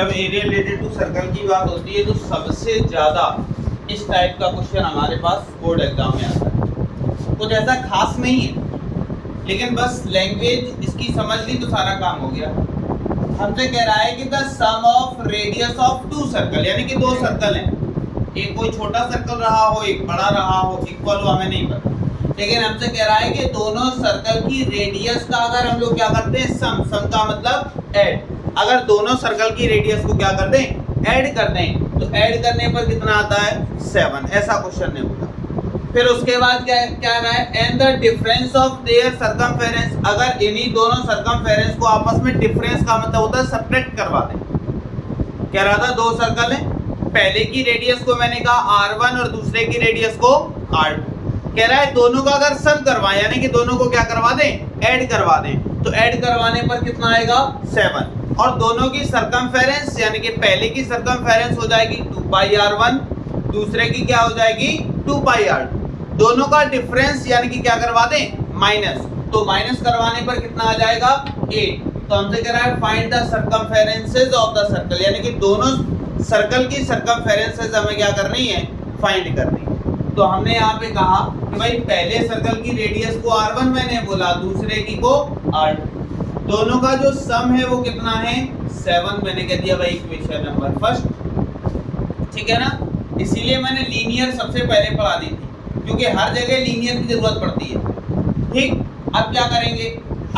जब area related to circle की बात होती है तो सबसे ज़्यादा इस टाइप का क्वेश्चन हमारे पास बोर्ड एग्जाम में आता है। कुछ ऐसा खास नहीं है, लेकिन बस लैंग्वेज इसकी समझ ली तो सारा काम हो गया। हमसे कह रहा है कि the sum of radius of two circle, यानी कि दो सर्कल हैं, एक कोई छोटा सर्कल रहा हो, एक बड़ा रहा हो, इक्वल हो, हमें नहीं पता, लेकिन हमसे कह रहा है कि दोनों सर्कल की रेडियस का अगर हम लोग क्या करते हैं, सम का मतलब ऐड, अगर दोनों सर्कल की रेडियस को क्या कर दें, ऐड कर दें, तो ऐड करने पर कितना आता है, 7। ऐसा क्वेश्चन ने बोला। फिर उसके बाद क्या रहा है, and the difference of their circumference, अगर इन्हीं दोनों सर्कमफेरेंस को आपस में, डिफरेंस का मतलब होता है सब्ट्रैक्ट करवा दें। कह रहा था दो सर्कल है, पहले की रेडियस को मैंने कहा r1 और दूसरे की रेडियस को r2, कह रहा है दोनों का अगर सम करवाएं, यानी कि दोनों को क्या करवा दें, ऐड करवा दें, तो ऐड करवाने पर कितना आएगा, 7। और दोनों की सर्कमफेरेंस, यानी कि पहले की सर्कमफेरेंस हो जाएगी 2πr1, दूसरे की क्या हो जाएगी 2πr2, दोनों का डिफरेंस यानी कि क्या करवा दें, माइनस, तो माइनस करवाने पर कितना आ जाएगा, 8। तो हमसे कह रहा है find the circumferences of the circle, यानी कि दोनों सर्कल की सर्कमफेरेंसेस हमें क्या करनी है, फाइंड करनी है। तो हमने यहाँ पे कहा कि भाई पहले सर्कल की रेडियस को r1 मैंने बोला, दूसरे की को r2, दोनों का जो सम है वो कितना है, 7 मैंने कह दिया भाई इक्वेशन नंबर फर्स्ट, ठीक है ना। इसीलिए मैंने लीनियर सबसे पहले पढ़ा दी थी, क्योंकि हर जगह लीनियर की जरूरत पड़ती है। ठीक, अब क्या करेंगे,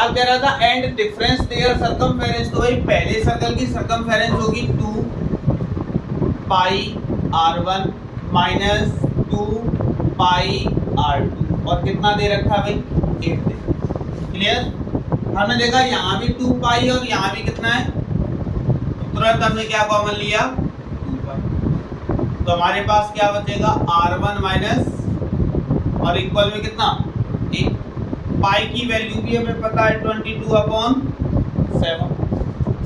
अब कह रहा था एंड डिफरेंस देयर सर्कमफेरेंस, तो भाई पहले सर्कल की सर्कमफेरेंस होगी 2πr1 माइनस 2πr2, और कितना दे रखा भाई, 8 दे। क्लियर, हमने देखा यहाँ भी 2π और यहाँ भी कितना है, तुरंत हमने क्या कॉमन लिया, 2π, तो हमारे पास क्या बचेगा, r1 माइनस, और इक्वल में कितना, 1, पाई की वैल्यू भी हमें पता है 22/7,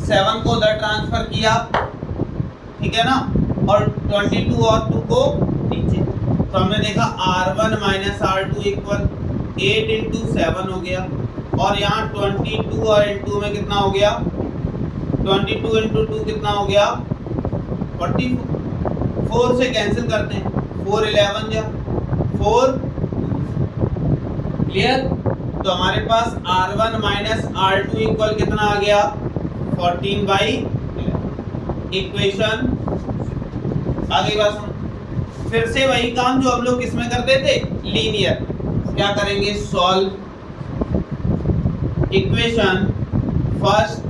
7 को उधर ट्रांसफर किया, ठीक है ना, और 22 और 2 को नीचे, तो हमने देखा r1 माइनस r2 इक्वल 8 × 7 हो गया, और यहाँ 22 और 2 में कितना हो गया, 22 × 2 कितना हो गया, 44, 4 से कैंसिल करते हैं, 4 11 जा 4। क्लियर, तो हमारे पास r1 माइनस r2 इक्वल कितना आ गया, 14/11, इक्वेशन। आगे बात सुन, फिर से वही काम जो हम लोग किसमें करते थे, लीनियर, क्या करेंगे, solve equation first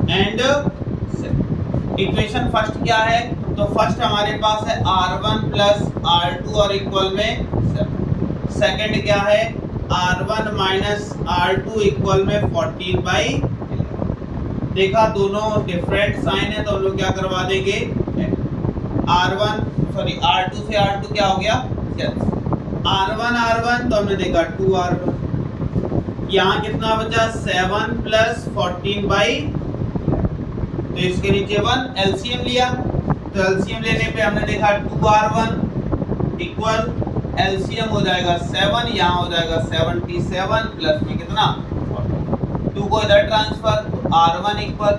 and second. Equation first क्या है, तो फर्स्ट हमारे पास है r1 प्लस r2 और इक्वल में 7। सेकंड क्या है, r1 माइनस r2 इक्वल में 14/11। देखा दोनों डिफरेंट साइन है, तो हम लोग क्या करवा देंगे, r2 से r2 क्या हो गया, r1 तो हमने देखा 2r1, यहाँ कितना बचा, 7 प्लस 14/11, तो इसके नीचे 1 एलसीएम लिया, तो एलसीएम लेने पे हमने देखा 2r1 इक्वल एलसीएम हो जाएगा 7, यहाँ हो जाएगा 77 प्लस में कितना, 2 को इधर ट्रांसफर, तो r1 इक्वल,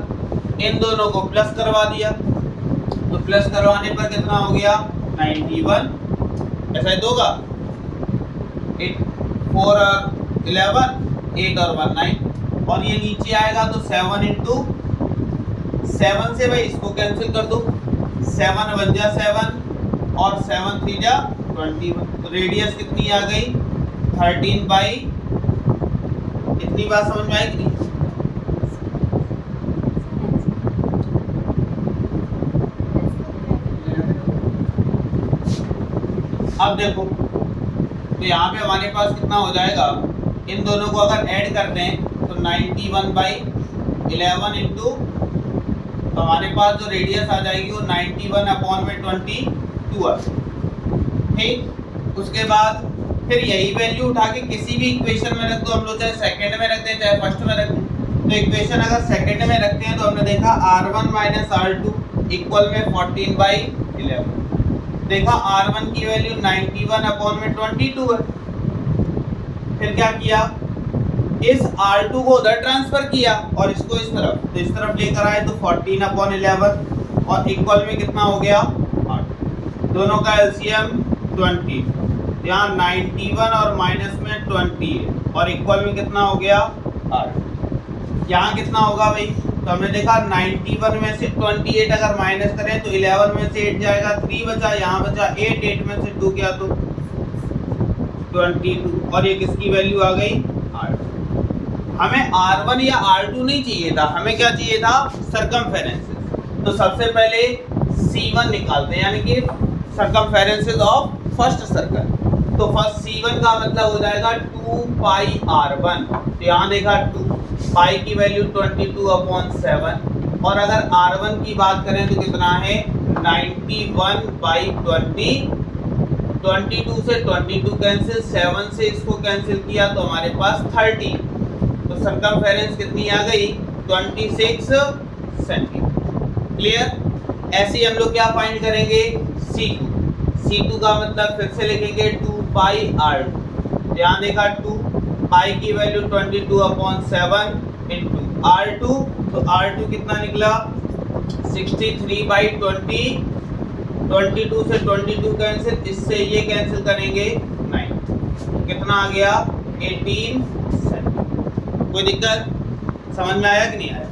इन दोनों को प्लस करवा दिया, तो प्लस करवाने पर कितना हो गया, 91, ऐसा ही होगा, 4 और 11, 8 और 1 9, और ये नीचे आएगा तो 7 × 7 से भाई इसको कैंसिल कर दो, 7 1 जा 7 और 7 3 जा 21, तो रेडियस कितनी आ गई, 13/, इतनी बात समझ में आई कि नहीं। अब देखो, तो यहाँ पे हमारे पास कितना हो जाएगा, इन दोनों को अगर ऐड करते हैं तो 91/11 इंटू, तो हमारे पास जो रेडियस आ जाएगी वो 91/22। ठीक, उसके बाद फिर यही वैल्यू उठा के किसी भी इक्वेशन में रख दो, हम लोग चाहे सेकंड में रखते हैं चाहे फर्स्ट में रखते हैं। तो इक्वेशन अगर सेकंड में रखते हैं तो हमने देखा r1 माइनस r2 इक्वल में 14/11, देखा r1 की वैल्यू 91/22 है। फिर क्या किया, इस R2 को उधर ट्रांसफर किया और इसको इस तरफ, तो इस तरफ लेकर आए तो 14/11 और इक्वल में कितना हो गया 8। दोनों का एलसीएम 20, यहाँ 91 और माइनस में 20 है और इक्वल में कितना हो गया 8। यहाँ कितना होगा भाई, तो हमने देखा 91 में से 28 अगर माइनस करें तो 11 में से 8 जाएगा, 3 बचा, यहाँ बचा 8, 8 में से 2 गया तो 22 और ये किसकी वैल्यू आ गई 8। हमें R1 या R2 नहीं चाहिए था, हमें क्या चाहिए था सरकमफेरेंसेस। तो सबसे पहले C1 निकालते हैं, यानी कि सरकमफेरेंसेस ऑफ फर्स्ट सर्कल। तो फर्स्ट C1 का मतलब हो जाएगा 2 पाई R1, तो यहाँ देखा 2 पाई की वैल्यू 22/7 और अगर R1 की बात करें तो कितना है 91/20। 22 से 22 कैंसिल, 7 से इसको कैंसिल किया तो हमारे पास 30, तो सरकमफेरेंस कितनी आ गई 26 सेंटीमीटर। क्लियर। ऐसे ही हम लोग क्या फाइंड करेंगे C2। C2 का मतलब फिर से लिखेंगे 2 पाई R2, ध्यान देखा 2 पाई की वैल्यू 22/7 इंटू R2, तो R2 कितना निकला 63/20। 22 से 22 कैंसिल, इससे ये कैंसिल करेंगे 9, कितना आ गया 18 सेंटीमीटर। कोई दिक्कत समझ में आया कि नहीं आया?